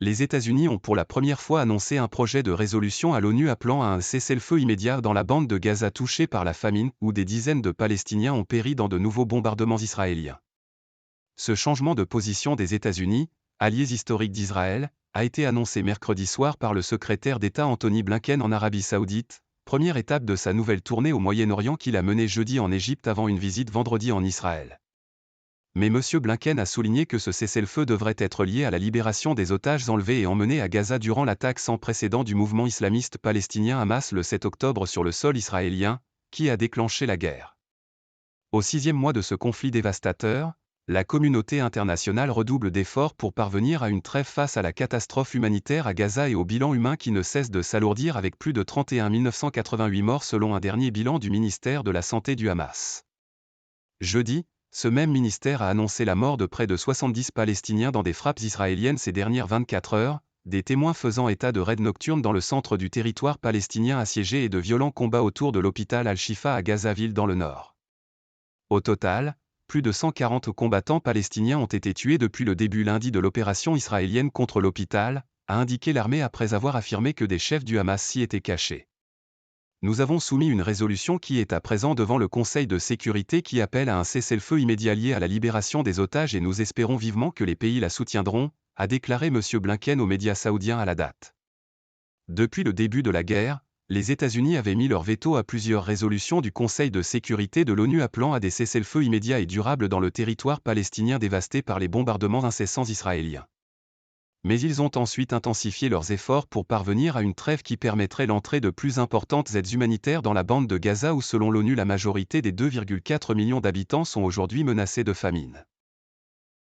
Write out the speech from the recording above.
Les États-Unis ont pour la première fois annoncé un projet de résolution à l'ONU appelant à un cessez-le-feu immédiat dans la bande de Gaza touchée par la famine, où des dizaines de Palestiniens ont péri dans de nouveaux bombardements israéliens. Ce changement de position des États-Unis, alliés historiques d'Israël, a été annoncé mercredi soir par le secrétaire d'État Anthony Blinken en Arabie Saoudite, première étape de sa nouvelle tournée au Moyen-Orient qu'il a menée jeudi en Égypte avant une visite vendredi en Israël. Mais M. Blinken a souligné que ce cessez-le-feu devrait être lié à la libération des otages enlevés et emmenés à Gaza durant l'attaque sans précédent du mouvement islamiste palestinien Hamas le 7 octobre sur le sol israélien, qui a déclenché la guerre. Au 6e mois de ce conflit dévastateur, la communauté internationale redouble d'efforts pour parvenir à une trêve face à la catastrophe humanitaire à Gaza et au bilan humain qui ne cesse de s'alourdir avec plus de 31 988 morts selon un dernier bilan du ministère de la Santé du Hamas. Jeudi, ce même ministère a annoncé la mort de près de 70 Palestiniens dans des frappes israéliennes ces dernières 24 heures, des témoins faisant état de raids nocturnes dans le centre du territoire palestinien assiégé et de violents combats autour de l'hôpital Al-Shifa à Gazaville dans le nord. Au total, plus de 140 combattants palestiniens ont été tués depuis le début lundi de l'opération israélienne contre l'hôpital, a indiqué l'armée après avoir affirmé que des chefs du Hamas s'y étaient cachés. Nous avons soumis une résolution qui est à présent devant le Conseil de sécurité qui appelle à un cessez-le-feu immédiat lié à la libération des otages et nous espérons vivement que les pays la soutiendront, a déclaré M. Blinken aux médias saoudiens à la date. Depuis le début de la guerre, les États-Unis avaient mis leur veto à plusieurs résolutions du Conseil de sécurité de l'ONU appelant à des cessez-le-feu immédiats et durables dans le territoire palestinien dévasté par les bombardements incessants israéliens. Mais ils ont ensuite intensifié leurs efforts pour parvenir à une trêve qui permettrait l'entrée de plus importantes aides humanitaires dans la bande de Gaza où selon l'ONU la majorité des 2,4 millions d'habitants sont aujourd'hui menacés de famine.